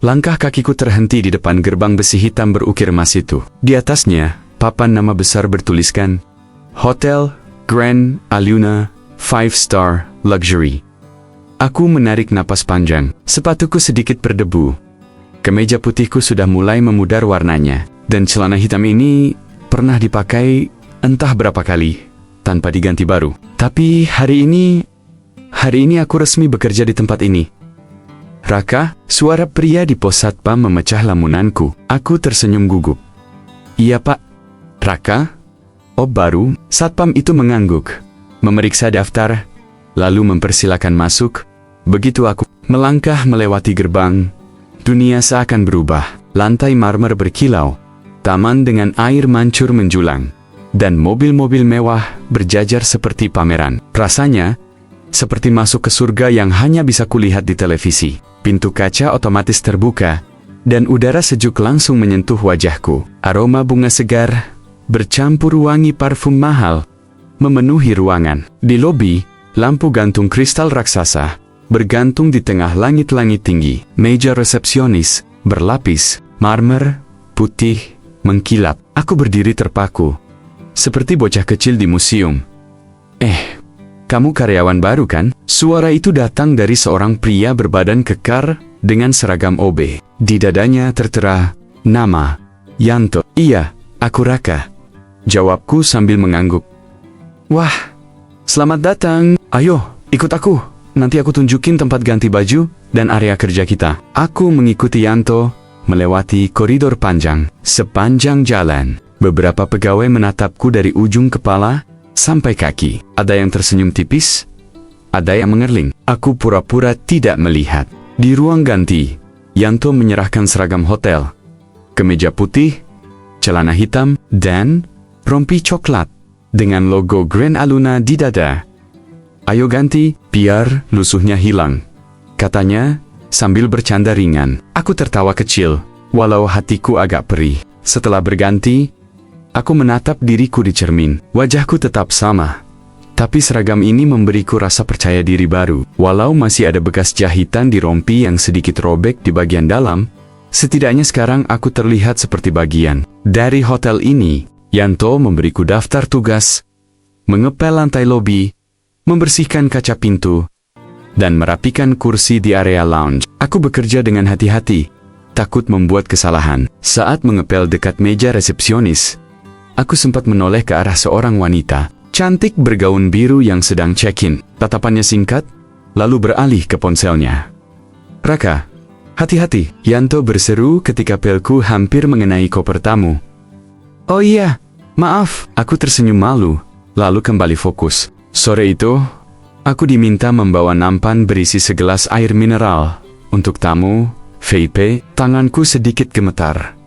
Langkah kakiku terhenti di depan gerbang besi hitam berukir emas itu. Di atasnya, papan nama besar bertuliskan, Hotel Grand Aluna 5 Star Luxury. Aku menarik napas panjang. Sepatuku sedikit berdebu. Kemeja putihku sudah mulai memudar warnanya. Dan celana hitam ini pernah dipakai entah berapa kali, tanpa diganti baru. Tapi hari ini aku resmi bekerja di tempat ini. Raka, suara pria di pos satpam memecah lamunanku. Aku tersenyum gugup. Iya pak. Raka? Oh baru? Satpam itu mengangguk, memeriksa daftar, lalu mempersilakan masuk. Begitu aku melangkah melewati gerbang, dunia seakan berubah. Lantai marmer berkilau, taman dengan air mancur menjulang, dan mobil-mobil mewah berjajar seperti pameran. Rasanya seperti masuk ke surga yang hanya bisa kulihat di televisi. Pintu kaca otomatis terbuka, dan udara sejuk langsung menyentuh wajahku. Aroma bunga segar bercampur wangi parfum mahal memenuhi ruangan. Di lobi, lampu gantung kristal raksasa bergantung di tengah langit-langit tinggi. Meja resepsionis berlapis marmer putih mengkilap. Aku berdiri terpaku, seperti bocah kecil di museum. Kamu karyawan baru kan? Suara itu datang dari seorang pria berbadan kekar dengan seragam OB. Di dadanya tertera nama, Yanto. Iya, aku Raka, jawabku sambil mengangguk. Wah, selamat datang. Ayo, ikut aku. Nanti aku tunjukin tempat ganti baju dan area kerja kita. Aku mengikuti Yanto melewati koridor panjang. Sepanjang jalan, beberapa pegawai menatapku dari ujung kepala sampai kaki. Ada yang tersenyum tipis, ada yang mengerling. Aku pura-pura tidak melihat. Di ruang ganti, Yanto menyerahkan seragam hotel, kemeja putih, celana hitam, dan rompi coklat dengan logo Grand Aluna di dada. Ayo ganti, biar lusuhnya hilang, katanya sambil bercanda ringan. Aku tertawa kecil, walau hatiku agak perih. Setelah berganti, aku menatap diriku di cermin. Wajahku tetap sama, tapi seragam ini memberiku rasa percaya diri baru. Walau masih ada bekas jahitan di rompi yang sedikit robek di bagian dalam, setidaknya sekarang aku terlihat seperti bagian dari hotel ini. Yanto memberiku daftar tugas, mengepel lantai lobi, membersihkan kaca pintu, dan merapikan kursi di area lounge. Aku bekerja dengan hati-hati, takut membuat kesalahan. Saat mengepel dekat meja resepsionis, aku sempat menoleh ke arah seorang wanita cantik bergaun biru yang sedang check-in. Tatapannya singkat, lalu beralih ke ponselnya. Raka, hati-hati, Yanto berseru ketika pelku hampir mengenai koper tamu. Oh iya, maaf, aku tersenyum malu, lalu kembali fokus. Sore itu, aku diminta membawa nampan berisi segelas air mineral untuk tamu, VIP. Tanganku sedikit gemetar.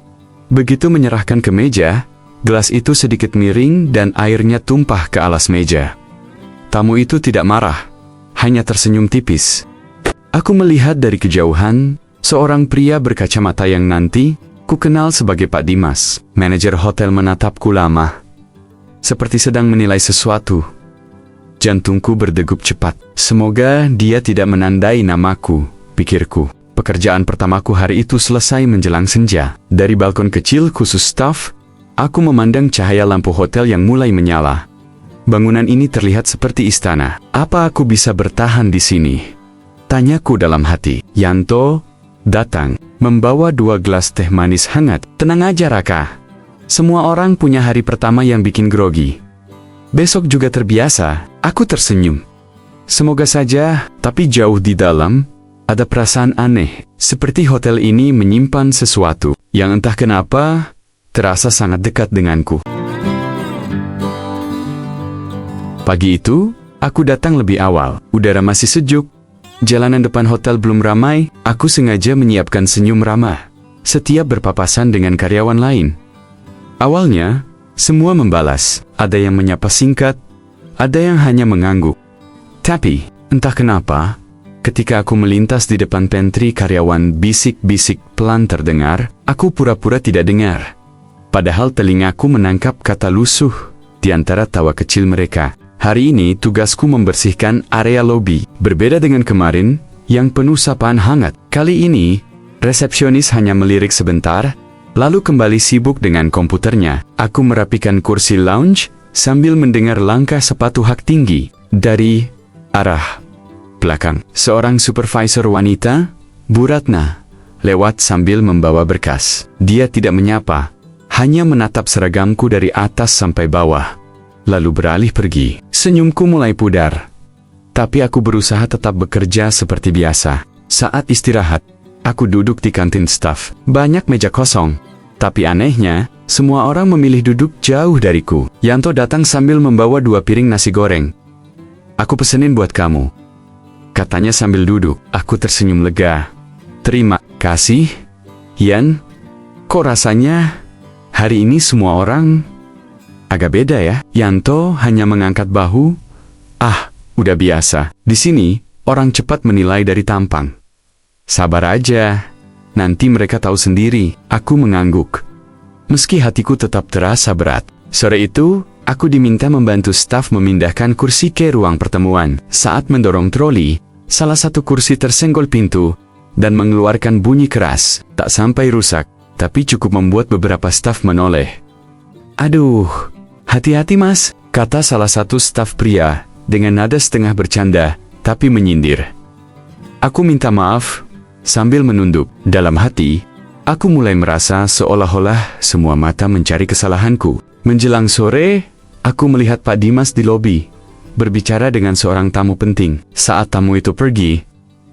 Begitu menyerahkan ke meja, gelas itu sedikit miring dan airnya tumpah ke alas meja. Tamu itu tidak marah, hanya tersenyum tipis. Aku melihat dari kejauhan, seorang pria berkacamata yang nanti ku kenal sebagai Pak Dimas. Manajer hotel menatapku lama, seperti sedang menilai sesuatu. Jantungku berdegup cepat. Semoga dia tidak menandai namaku, pikirku. Pekerjaan pertamaku hari itu selesai menjelang senja. Dari balkon kecil khusus staf, aku memandang cahaya lampu hotel yang mulai menyala. Bangunan ini terlihat seperti istana. Apa aku bisa bertahan di sini? Tanyaku dalam hati. Yanto datang, membawa 2 gelas teh manis hangat. Tenang aja Raka. Semua orang punya hari pertama yang bikin grogi. Besok juga terbiasa. Aku tersenyum. Semoga saja, tapi jauh di dalam, ada perasaan aneh. Seperti hotel ini menyimpan sesuatu yang entah kenapa terasa sangat dekat denganku. Pagi itu, aku datang lebih awal. Udara masih sejuk. Jalanan depan hotel belum ramai. Aku sengaja menyiapkan senyum ramah setiap berpapasan dengan karyawan lain. Awalnya, semua membalas. Ada yang menyapa singkat, ada yang hanya mengangguk. Tapi, entah kenapa, ketika aku melintas di depan pantry, karyawan bisik-bisik pelan terdengar. Aku pura-pura tidak dengar. Padahal telingaku menangkap kata lusuh di antara tawa kecil mereka. Hari ini tugasku membersihkan area lobi. Berbeda dengan kemarin, yang penuh sapaan hangat. Kali ini, Resepsionis hanya melirik sebentar, lalu kembali sibuk dengan komputernya. Aku merapikan kursi lounge sambil mendengar langkah sepatu hak tinggi dari arah belakang. Seorang supervisor wanita, Bu Ratna, lewat sambil membawa berkas. Dia tidak menyapa, hanya menatap seragamku dari atas sampai bawah, lalu beralih pergi. Senyumku mulai pudar, tapi aku berusaha tetap bekerja seperti biasa. Saat istirahat, aku duduk di kantin staf. Banyak meja kosong, tapi anehnya, semua orang memilih duduk jauh dariku. Yanto datang sambil membawa 2 piring nasi goreng. "Aku pesenin buat kamu," katanya sambil duduk. Aku tersenyum lega. "Terima kasih, Yan. Kok rasanya hari ini semua orang agak beda ya?" Yanto hanya mengangkat bahu. "Ah, udah biasa. Di sini, orang cepat menilai dari tampang. Sabar aja, nanti mereka tahu sendiri." Aku mengangguk, meski hatiku tetap terasa berat. Sore itu, aku diminta membantu staf memindahkan kursi ke ruang pertemuan. Saat mendorong troli, salah satu kursi tersenggol pintu dan mengeluarkan bunyi keras. Tak sampai rusak, tapi cukup membuat beberapa staf menoleh. "Aduh, hati-hati mas," kata salah satu staf pria dengan nada setengah bercanda, tapi menyindir. Aku minta maaf sambil menunduk. Dalam hati, aku mulai merasa seolah-olah semua mata mencari kesalahanku. Menjelang sore, aku melihat Pak Dimas di lobi, berbicara dengan seorang tamu penting. Saat tamu itu pergi,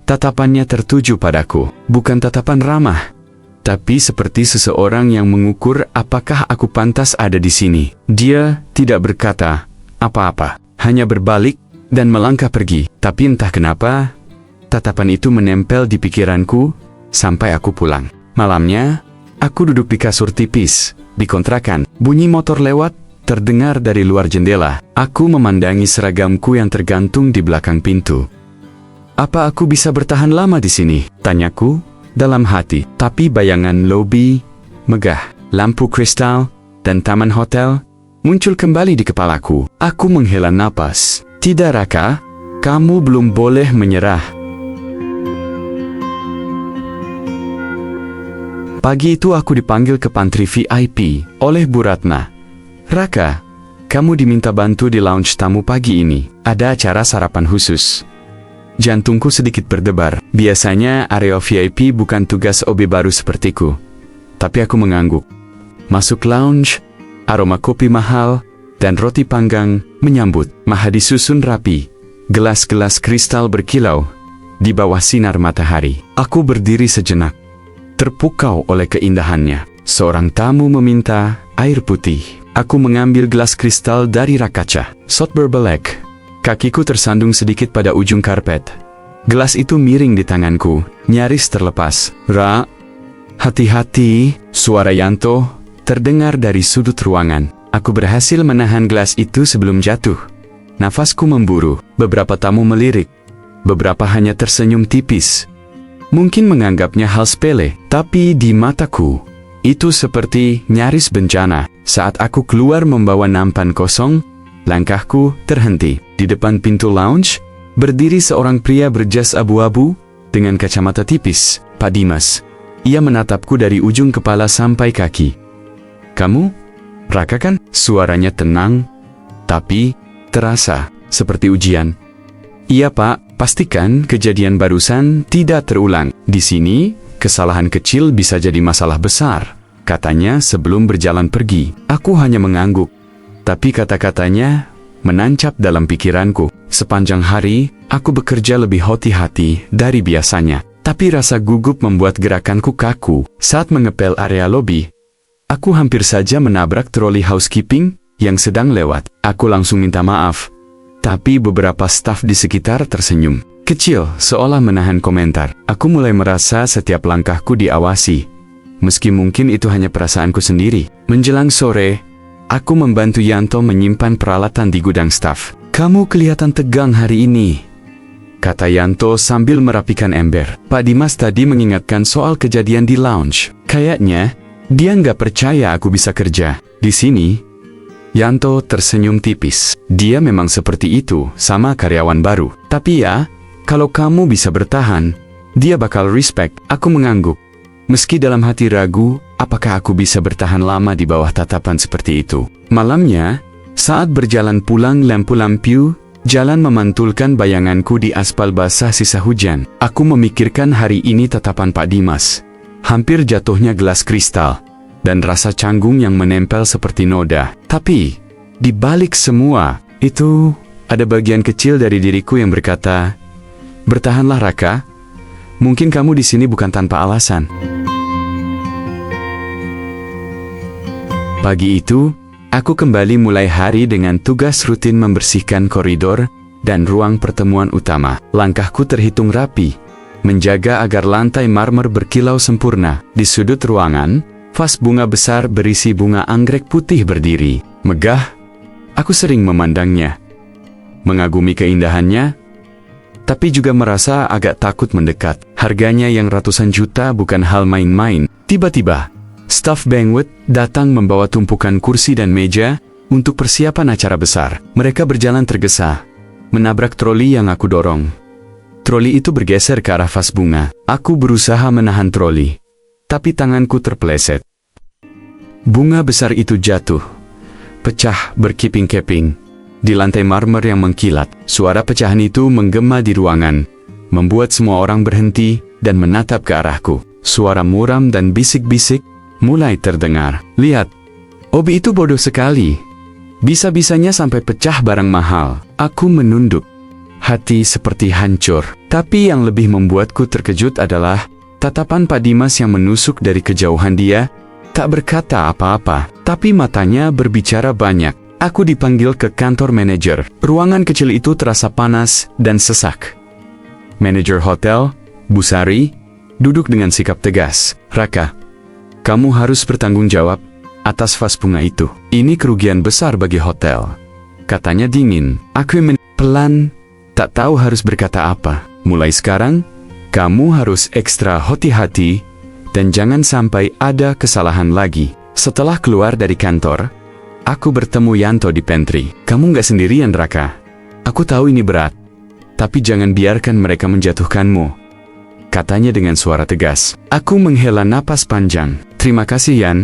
tatapannya tertuju padaku. Bukan tatapan ramah, tapi seperti seseorang yang mengukur apakah aku pantas ada di sini. Dia tidak berkata apa-apa, hanya berbalik dan melangkah pergi. Tapi entah kenapa, tatapan itu menempel di pikiranku sampai aku pulang. Malamnya, aku duduk di kasur tipis di kontrakan. Bunyi motor lewat terdengar dari luar jendela. Aku memandangi seragamku yang tergantung di belakang pintu. "Apa aku bisa bertahan lama di sini?" tanyaku dalam hati. Tapi bayangan lobi megah, lampu kristal, dan taman hotel muncul kembali di kepalaku. Aku menghela napas. "Tidak, Raka, kamu belum boleh menyerah." Pagi itu aku dipanggil ke pantry VIP oleh Bu Ratna. "Raka, kamu diminta bantu di lounge tamu pagi ini. Ada acara sarapan khusus." Jantungku sedikit berdebar. Biasanya area VIP bukan tugas OB baru sepertiku. Tapi aku mengangguk. Masuk lounge, aroma kopi mahal dan roti panggang menyambut. Maha disusun rapi, gelas-gelas kristal berkilau di bawah sinar matahari. Aku berdiri sejenak, terpukau oleh keindahannya. Seorang tamu meminta air putih. Aku mengambil gelas kristal dari rak kaca. Shot berbelek. Kakiku tersandung sedikit pada ujung karpet. Gelas itu miring di tanganku, nyaris terlepas. "Ra, hati-hati," suara Yanto terdengar dari sudut ruangan. Aku berhasil menahan gelas itu sebelum jatuh. Nafasku memburu. Beberapa tamu melirik. Beberapa hanya tersenyum tipis. Mungkin menganggapnya hal sepele, tapi di mataku, itu seperti nyaris bencana. Saat aku keluar membawa nampan kosong, langkahku terhenti. Di depan pintu lounge, berdiri seorang pria berjas abu-abu dengan kacamata tipis. "Pak Dimas." Ia menatapku dari ujung kepala sampai kaki. "Kamu? Raka kan?" Suaranya tenang, tapi terasa seperti ujian. "Iya Pak. Pastikan kejadian barusan tidak terulang. Di sini, kesalahan kecil bisa jadi masalah besar," katanya sebelum berjalan pergi. Aku hanya mengangguk, tapi kata-katanya menancap dalam pikiranku. Sepanjang hari, aku bekerja lebih hati-hati dari biasanya. Tapi rasa gugup membuat gerakanku kaku. Saat mengepel area lobi, aku hampir saja menabrak troli housekeeping yang sedang lewat. Aku langsung minta maaf. Tapi beberapa staf di sekitar tersenyum kecil, seolah menahan komentar. Aku mulai merasa setiap langkahku diawasi, meski mungkin itu hanya perasaanku sendiri. Menjelang sore, aku membantu Yanto menyimpan peralatan di gudang staf. "Kamu kelihatan tegang hari ini," kata Yanto sambil merapikan ember. "Pak Dimas tadi mengingatkan soal kejadian di lounge. Kayaknya dia nggak percaya aku bisa kerja di sini." Yanto tersenyum tipis. Dia memang seperti itu sama karyawan baru. "Tapi ya, kalau kamu bisa bertahan, dia bakal respect." Aku mengangguk. Meski dalam hati ragu, apakah aku bisa bertahan lama di bawah tatapan seperti itu. Malamnya, saat berjalan pulang lampu-lampu, jalan memantulkan bayanganku di aspal basah sisa hujan. Aku memikirkan hari ini tatapan Pak Dimas. Hampir jatuhnya gelas kristal, dan rasa canggung yang menempel seperti noda. Tapi, di balik semua, itu ada bagian kecil dari diriku yang berkata, "Bertahanlah Raka, mungkin kamu di sini bukan tanpa alasan." Pagi itu, aku kembali mulai hari dengan tugas rutin membersihkan koridor dan ruang pertemuan utama. Langkahku terhitung rapi, menjaga agar lantai marmer berkilau sempurna. Di sudut ruangan, vas bunga besar berisi bunga anggrek putih berdiri. Megah, aku sering memandangnya, mengagumi keindahannya, tapi juga merasa agak takut mendekat. Harganya yang ratusan juta bukan hal main-main. Tiba-tiba, staf banquet datang membawa tumpukan kursi dan meja untuk persiapan acara besar. Mereka berjalan tergesa, menabrak troli yang aku dorong. Troli itu bergeser ke arah vas bunga. Aku berusaha menahan troli, tapi tanganku terpeleset. Bunga besar itu jatuh, pecah berkeping-keping di lantai marmer yang mengkilat. Suara pecahan itu menggema di ruangan, membuat semua orang berhenti dan menatap ke arahku. Suara muram dan bisik-bisik mulai terdengar. "Lihat, obi itu bodoh sekali. Bisa-bisanya sampai pecah barang mahal." Aku menunduk, hati seperti hancur. Tapi yang lebih membuatku terkejut adalah tatapan Pak Dimas yang menusuk dari kejauhan. Dia tak berkata apa-apa, tapi matanya berbicara banyak. Aku dipanggil ke kantor manajer. Ruangan kecil itu terasa panas dan sesak. Manajer hotel, Bu Sari, duduk dengan sikap tegas. "Raka, kamu harus bertanggung jawab atas vas bunga itu. Ini kerugian besar bagi hotel," katanya dingin. Aku pelan, tak tahu harus berkata apa. "Mulai sekarang, kamu harus ekstra hati-hati dan jangan sampai ada kesalahan lagi." Setelah keluar dari kantor, aku bertemu Yanto di pantry. "Kamu nggak sendirian, Raka. Aku tahu ini berat, tapi jangan biarkan mereka menjatuhkanmu," katanya dengan suara tegas. Aku menghela napas panjang. "Terima kasih, Yan.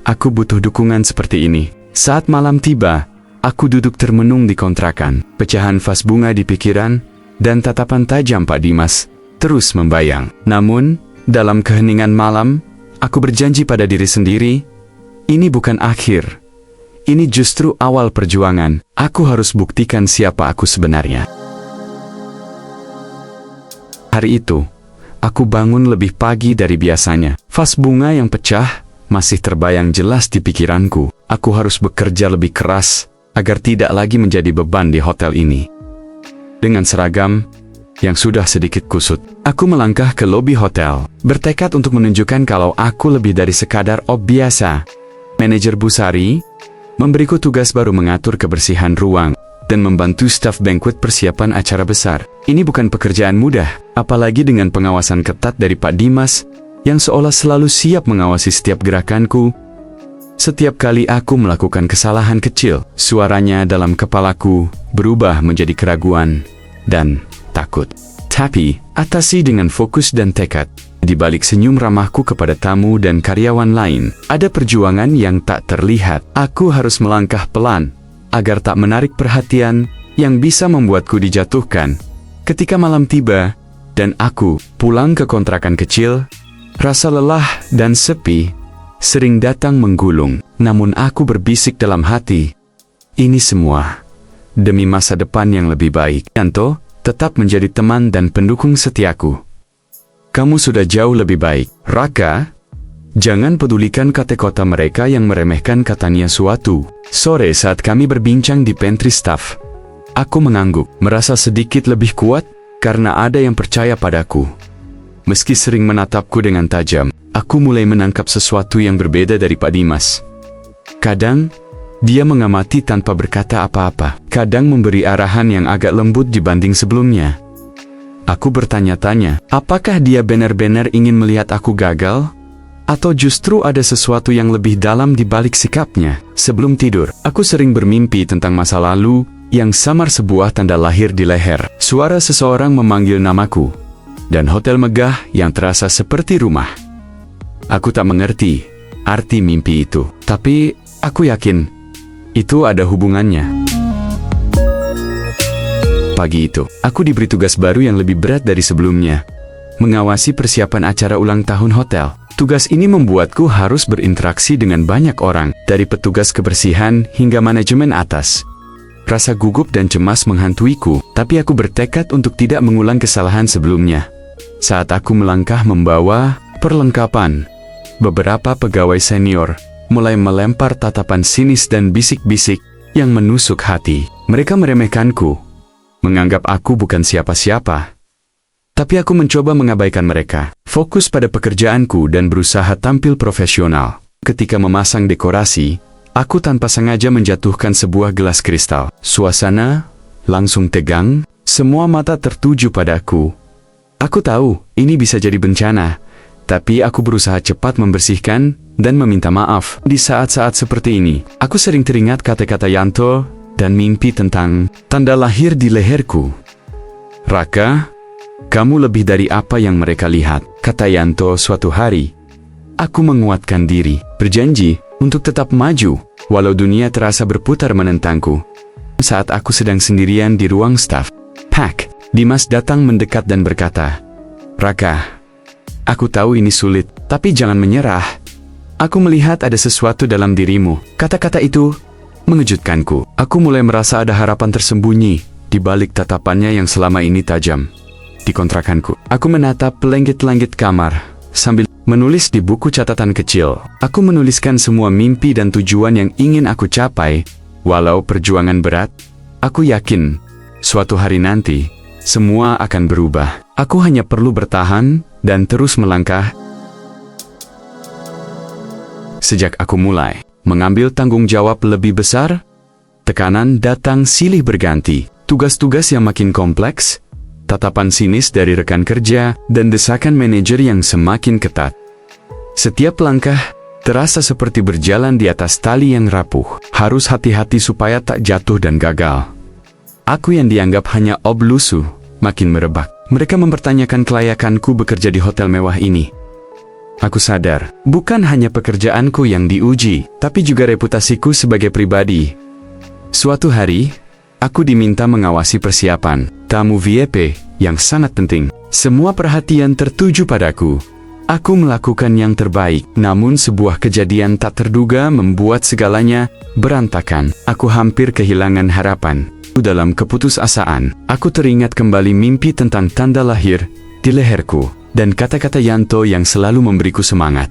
Aku butuh dukungan seperti ini." Saat malam tiba, aku duduk termenung di kontrakan. Pecahan vas bunga di pikiran, dan tatapan tajam Pak Dimas terus membayang. Namun, dalam keheningan malam, aku berjanji pada diri sendiri, ini bukan akhir. Ini justru awal perjuangan. Aku harus buktikan siapa aku sebenarnya. Hari itu, aku bangun lebih pagi dari biasanya. Vas bunga yang pecah masih terbayang jelas di pikiranku. Aku harus bekerja lebih keras agar tidak lagi menjadi beban di hotel ini. Dengan seragam yang sudah sedikit kusut, aku melangkah ke lobi hotel, bertekad untuk menunjukkan kalau aku lebih dari sekadar ob biasa. Manajer Bu Sari memberiku tugas baru mengatur kebersihan ruang dan membantu staf banquet persiapan acara besar. Ini bukan pekerjaan mudah, apalagi dengan pengawasan ketat dari Pak Dimas yang seolah selalu siap mengawasi setiap gerakanku. Setiap kali aku melakukan kesalahan kecil, suaranya dalam kepalaku berubah menjadi keraguan dan takut. Tapi, atasi dengan fokus dan tekad. Di balik senyum ramahku kepada tamu dan karyawan lain, ada perjuangan yang tak terlihat. Aku harus melangkah pelan, agar tak menarik perhatian yang bisa membuatku dijatuhkan. Ketika malam tiba, dan aku pulang ke kontrakan kecil, rasa lelah dan sepi sering datang menggulung. Namun aku berbisik dalam hati, ini semua demi masa depan yang lebih baik. Yanto tetap menjadi teman dan pendukung setiaku. "Kamu sudah jauh lebih baik, Raka. Jangan pedulikan kata-kata mereka yang meremehkan," katanya suatu sore saat kami berbincang di pantry staff. Aku mengangguk, merasa sedikit lebih kuat karena ada yang percaya padaku. Meski sering menatapku dengan tajam, aku mulai menangkap sesuatu yang berbeda dari Pak Dimas. Kadang, dia mengamati tanpa berkata apa-apa. Kadang memberi arahan yang agak lembut dibanding sebelumnya. Aku bertanya-tanya, apakah dia benar-benar ingin melihat aku gagal? Atau justru ada sesuatu yang lebih dalam di balik sikapnya? Sebelum tidur, aku sering bermimpi tentang masa lalu yang samar sebuah tanda lahir di leher. Suara seseorang memanggil namaku, dan hotel megah yang terasa seperti rumah. Aku tak mengerti arti mimpi itu, tapi aku yakin itu ada hubungannya. Pagi itu, aku diberi tugas baru yang lebih berat dari sebelumnya. Mengawasi persiapan acara ulang tahun hotel. Tugas ini membuatku harus berinteraksi dengan banyak orang, dari petugas kebersihan hingga manajemen atas. Rasa gugup dan cemas menghantuiku, tapi aku bertekad untuk tidak mengulang kesalahan sebelumnya. Saat aku melangkah membawa perlengkapan, beberapa pegawai senior mulai melempar tatapan sinis dan bisik-bisik yang menusuk hati. Mereka meremehkanku, menganggap aku bukan siapa-siapa. Tapi aku mencoba mengabaikan mereka, fokus pada pekerjaanku dan berusaha tampil profesional. Ketika memasang dekorasi, aku tanpa sengaja menjatuhkan sebuah gelas kristal. Suasana langsung tegang, semua mata tertuju padaku. Aku tahu ini bisa jadi bencana, tapi aku berusaha cepat membersihkan dan meminta maaf. Di saat-saat seperti ini, aku sering teringat kata-kata Yanto dan mimpi tentang tanda lahir di leherku. Raka, kamu lebih dari apa yang mereka lihat, kata Yanto suatu hari. Aku menguatkan diri, berjanji untuk tetap maju, walau dunia terasa berputar menentangku. Saat aku sedang sendirian di ruang staf, Pak, Dimas datang mendekat dan berkata, Raka, aku tahu ini sulit, tapi jangan menyerah. Aku melihat ada sesuatu dalam dirimu. Kata-kata itu mengejutkanku. Aku mulai merasa ada harapan tersembunyi di balik tatapannya yang selama ini tajam. Di kontrakanku, aku menatap langit-langit kamar sambil menulis di buku catatan kecil. Aku menuliskan semua mimpi dan tujuan yang ingin aku capai. Walau perjuangan berat, aku yakin suatu hari nanti semua akan berubah. Aku hanya perlu bertahan dan terus melangkah. Sejak aku mulai mengambil tanggung jawab lebih besar, tekanan datang silih berganti. Tugas-tugas yang makin kompleks, tatapan sinis dari rekan kerja, dan desakan manajer yang semakin ketat. Setiap langkah terasa seperti berjalan di atas tali yang rapuh. Harus hati-hati supaya tak jatuh dan gagal. Aku yang dianggap hanya oblusu makin merebak. Mereka mempertanyakan kelayakanku bekerja di hotel mewah ini. Aku sadar, bukan hanya pekerjaanku yang diuji, tapi juga reputasiku sebagai pribadi. Suatu hari, aku diminta mengawasi persiapan tamu VIP yang sangat penting. Semua perhatian tertuju padaku. Aku melakukan yang terbaik, namun sebuah kejadian tak terduga membuat segalanya berantakan. Aku hampir kehilangan harapan. Dalam keputusasaan, aku teringat kembali mimpi tentang tanda lahir di leherku dan kata-kata Yanto yang selalu memberiku semangat.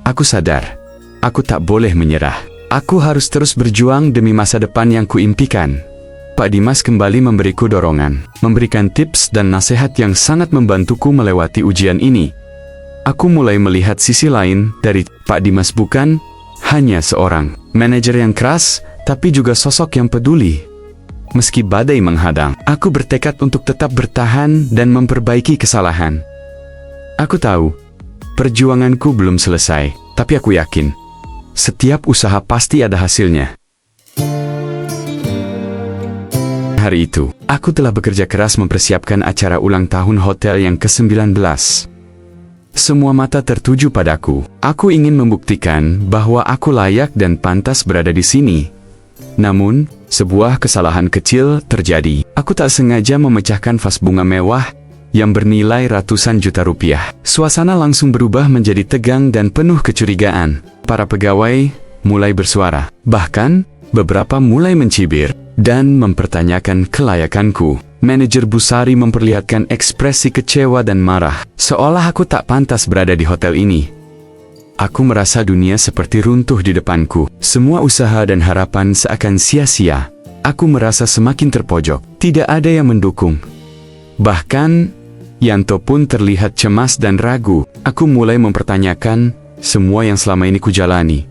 Aku sadar, aku tak boleh menyerah. Aku harus terus berjuang demi masa depan yang kuimpikan. Pak Dimas kembali memberiku dorongan, memberikan tips dan nasihat yang sangat membantuku melewati ujian ini. Aku mulai melihat sisi lain dari Pak Dimas, bukan hanya seorang manajer yang keras, tapi juga sosok yang peduli. Meski badai menghadang, aku bertekad untuk tetap bertahan dan memperbaiki kesalahan. Aku tahu, perjuanganku belum selesai, tapi aku yakin, setiap usaha pasti ada hasilnya. Hari itu, aku telah bekerja keras mempersiapkan acara ulang tahun hotel yang ke-19. Semua mata tertuju padaku. Aku ingin membuktikan bahwa aku layak dan pantas berada di sini. Namun, sebuah kesalahan kecil terjadi. Aku tak sengaja memecahkan vas bunga mewah yang bernilai ratusan juta rupiah. Suasana langsung berubah menjadi tegang dan penuh kecurigaan. Para pegawai mulai bersuara. Bahkan, beberapa mulai mencibir dan mempertanyakan kelayakanku. Manajer Busari memperlihatkan ekspresi kecewa dan marah, seolah aku tak pantas berada di hotel ini. Aku merasa dunia seperti runtuh di depanku. Semua usaha dan harapan seakan sia-sia. Aku merasa semakin terpojok. Tidak ada yang mendukung. Bahkan, Yanto pun terlihat cemas dan ragu. Aku mulai mempertanyakan semua yang selama ini kujalani.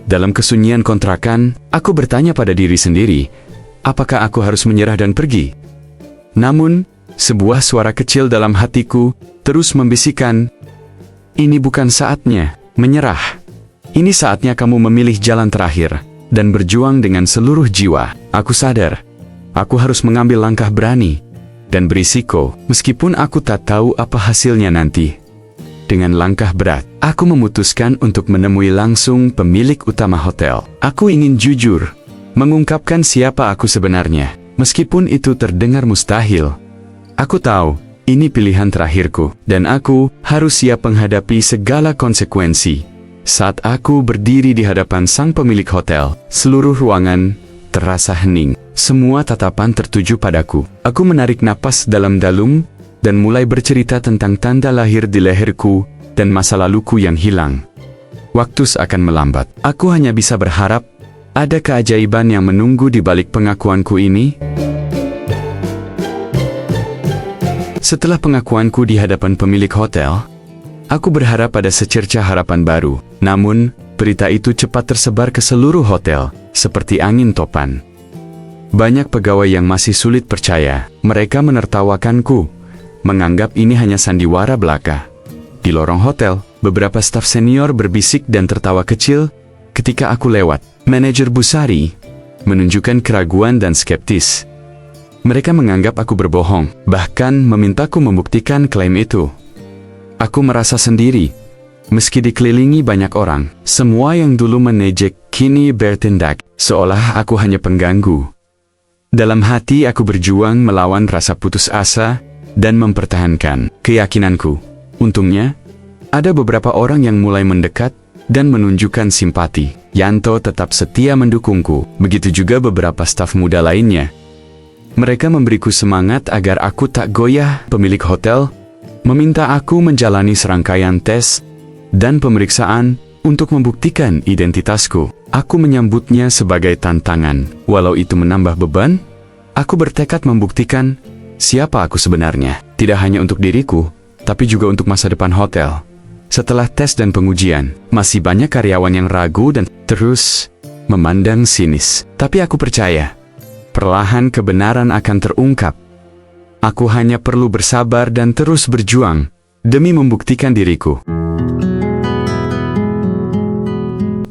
Dalam kesunyian kontrakan, aku bertanya pada diri sendiri, apakah aku harus menyerah dan pergi? Namun, sebuah suara kecil dalam hatiku terus membisikkan, ini bukan saatnya menyerah. Ini saatnya kamu memilih jalan terakhir dan berjuang dengan seluruh jiwa. Aku sadar, aku harus mengambil langkah berani dan berisiko, meskipun aku tak tahu apa hasilnya nanti. Dengan langkah berat, aku memutuskan untuk menemui langsung pemilik utama hotel. Aku ingin jujur, mengungkapkan siapa aku sebenarnya. Meskipun itu terdengar mustahil, aku tahu ini pilihan terakhirku, dan aku harus siap menghadapi segala konsekuensi. Saat aku berdiri di hadapan sang pemilik hotel, seluruh ruangan terasa hening. Semua tatapan tertuju padaku. Aku menarik napas dalam-dalam dan mulai bercerita tentang tanda lahir di leherku dan masa laluku yang hilang. Waktu seakan melambat. Aku hanya bisa berharap ada keajaiban yang menunggu di balik pengakuanku ini. Setelah pengakuanku di hadapan pemilik hotel, aku berharap ada secerca harapan baru. Namun, berita itu cepat tersebar ke seluruh hotel, seperti angin topan. Banyak pegawai yang masih sulit percaya. Mereka menertawakanku, menganggap ini hanya sandiwara belaka. Di lorong hotel, beberapa staf senior berbisik dan tertawa kecil ketika aku lewat. Manajer Busari menunjukkan keraguan dan skeptis. Mereka menganggap aku berbohong, bahkan memintaku membuktikan klaim itu. Aku merasa sendiri, meski dikelilingi banyak orang. Semua yang dulu menejek kini bertindak, seolah aku hanya pengganggu. Dalam hati aku berjuang melawan rasa putus asa dan mempertahankan keyakinanku. Untungnya, ada beberapa orang yang mulai mendekat dan menunjukkan simpati. Yanto tetap setia mendukungku, begitu juga beberapa staf muda lainnya. Mereka memberiku semangat agar aku tak goyah. Pemilik hotel meminta aku menjalani serangkaian tes dan pemeriksaan untuk membuktikan identitasku. Aku menyambutnya sebagai tantangan. Walau itu menambah beban, aku bertekad membuktikan siapa aku sebenarnya. Tidak hanya untuk diriku, tapi juga untuk masa depan hotel. Setelah tes dan pengujian, masih banyak karyawan yang ragu dan terus memandang sinis. Tapi aku percaya, perlahan kebenaran akan terungkap. Aku hanya perlu bersabar dan terus berjuang demi membuktikan diriku.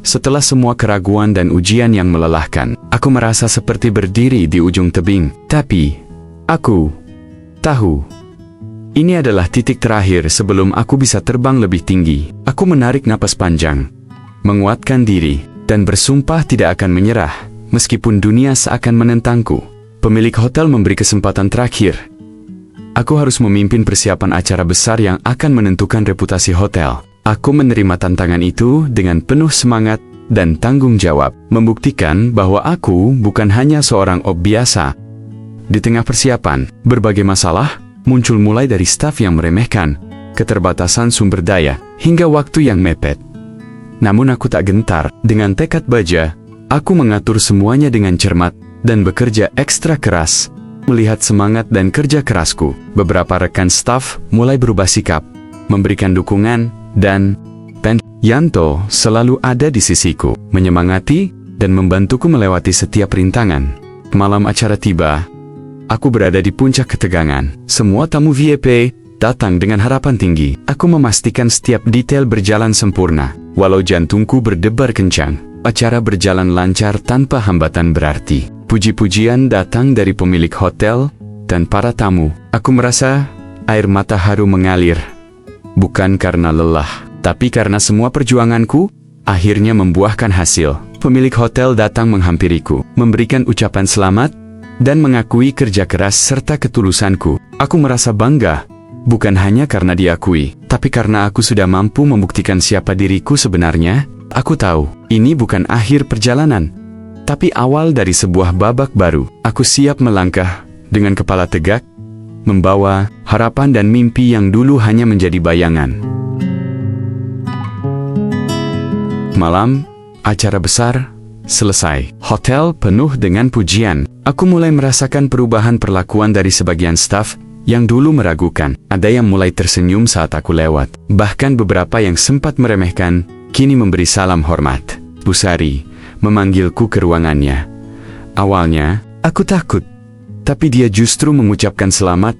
Setelah semua keraguan dan ujian yang melelahkan, aku merasa seperti berdiri di ujung tebing. Tapi, aku tahu, ini adalah titik terakhir sebelum aku bisa terbang lebih tinggi. Aku menarik napas panjang, menguatkan diri, dan bersumpah tidak akan menyerah, meskipun dunia seakan menentangku. Pemilik hotel memberi kesempatan terakhir. Aku harus memimpin persiapan acara besar yang akan menentukan reputasi hotel. Aku menerima tantangan itu dengan penuh semangat dan tanggung jawab, membuktikan bahwa aku bukan hanya seorang ob biasa. Di tengah persiapan, berbagai masalah muncul, mulai dari staf yang meremehkan, keterbatasan sumber daya, hingga waktu yang mepet. Namun aku tak gentar. Dengan tekad baja, aku mengatur semuanya dengan cermat dan bekerja ekstra keras. Melihat semangat dan kerja kerasku, beberapa rekan staf mulai berubah sikap, memberikan dukungan, dan Yanto selalu ada di sisiku, menyemangati dan membantuku melewati setiap rintangan. Malam acara tiba. Aku berada di puncak ketegangan. Semua tamu VIP datang dengan harapan tinggi. Aku memastikan setiap detail berjalan sempurna. Walau jantungku berdebar kencang, acara berjalan lancar tanpa hambatan berarti. Puji-pujian datang dari pemilik hotel dan para tamu. Aku merasa air mata haru mengalir. Bukan karena lelah, tapi karena semua perjuanganku akhirnya membuahkan hasil. Pemilik hotel datang menghampiriku, memberikan ucapan selamat, dan mengakui kerja keras serta ketulusanku. Aku merasa bangga, bukan hanya karena diakui, tapi karena aku sudah mampu membuktikan siapa diriku sebenarnya. Aku tahu, ini bukan akhir perjalanan, tapi awal dari sebuah babak baru. Aku siap melangkah dengan kepala tegak, membawa harapan dan mimpi yang dulu hanya menjadi bayangan. Malam, acara besar selesai. Hotel penuh dengan pujian. Aku mulai merasakan perubahan perlakuan dari sebagian staf yang dulu meragukan. Ada yang mulai tersenyum saat aku lewat. Bahkan beberapa yang sempat meremehkan, kini memberi salam hormat. Busari memanggilku ke ruangannya. Awalnya, aku takut. Tapi dia justru mengucapkan selamat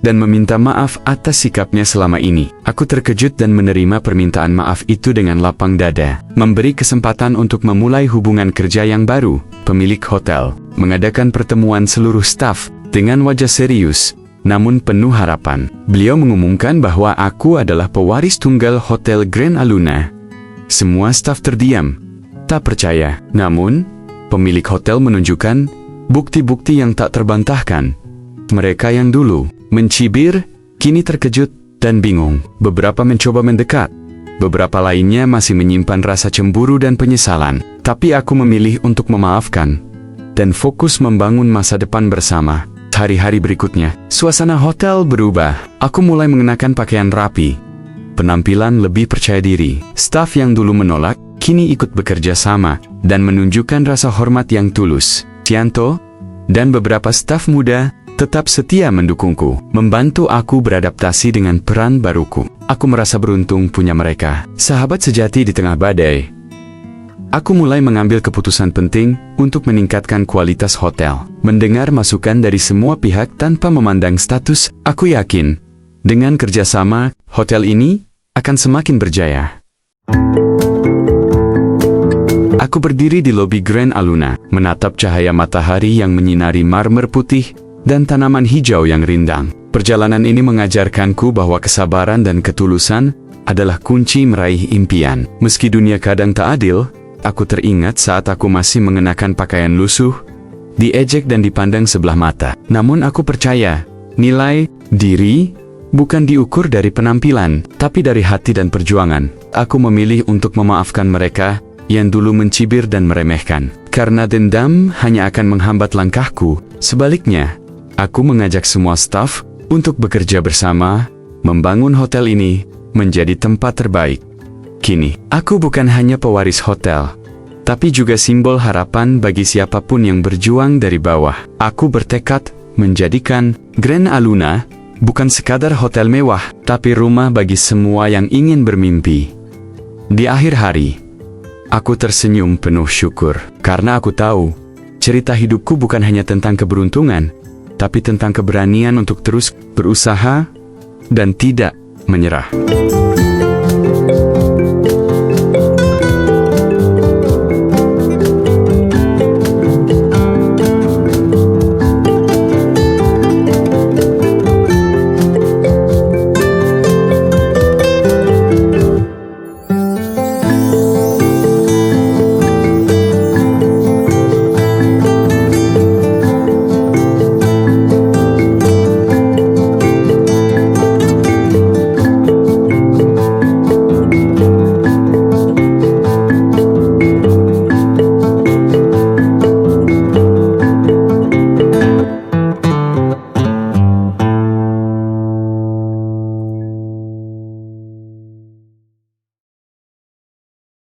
dan meminta maaf atas sikapnya selama ini. Aku terkejut dan menerima permintaan maaf itu dengan lapang dada. Memberi kesempatan untuk memulai hubungan kerja yang baru, pemilik hotel mengadakan pertemuan seluruh staf dengan wajah serius namun penuh harapan. Beliau mengumumkan bahwa aku adalah pewaris tunggal Hotel Grand Aluna. Semua staf terdiam, tak percaya. Namun, pemilik hotel menunjukkan bukti-bukti yang tak terbantahkan. Mereka yang dulu mencibir, kini terkejut dan bingung. Beberapa mencoba mendekat. Beberapa lainnya masih menyimpan rasa cemburu dan penyesalan. Tapi aku memilih untuk memaafkan dan fokus membangun masa depan bersama. Hari-hari berikutnya, suasana hotel berubah. Aku mulai mengenakan pakaian rapi, penampilan lebih percaya diri. Staf yang dulu menolak, kini ikut bekerja sama dan menunjukkan rasa hormat yang tulus. Tianto dan beberapa staf muda tetap setia mendukungku, membantu aku beradaptasi dengan peran baruku. Aku merasa beruntung punya mereka, sahabat sejati di tengah badai. Aku mulai mengambil keputusan penting untuk meningkatkan kualitas hotel. Mendengar masukan dari semua pihak tanpa memandang status, aku yakin dengan kerjasama, hotel ini akan semakin berjaya. Aku berdiri di lobi Grand Aluna, menatap cahaya matahari yang menyinari marmer putih dan tanaman hijau yang rindang. Perjalanan ini mengajarkanku bahwa kesabaran dan ketulusan adalah kunci meraih impian. Meski dunia kadang tak adil, aku teringat saat aku masih mengenakan pakaian lusuh, diejek dan dipandang sebelah mata. Namun aku percaya, nilai diri bukan diukur dari penampilan, tapi dari hati dan perjuangan. Aku memilih untuk memaafkan mereka yang dulu mencibir dan meremehkan. Karena dendam hanya akan menghambat langkahku. Sebaliknya, aku mengajak semua staf untuk bekerja bersama, membangun hotel ini menjadi tempat terbaik. Kini, aku bukan hanya pewaris hotel, tapi juga simbol harapan bagi siapapun yang berjuang dari bawah. Aku bertekad menjadikan Grand Aluna bukan sekadar hotel mewah, tapi rumah bagi semua yang ingin bermimpi. Di akhir hari, aku tersenyum penuh syukur, karena aku tahu, cerita hidupku bukan hanya tentang keberuntungan, tapi tentang keberanian untuk terus berusaha dan tidak menyerah.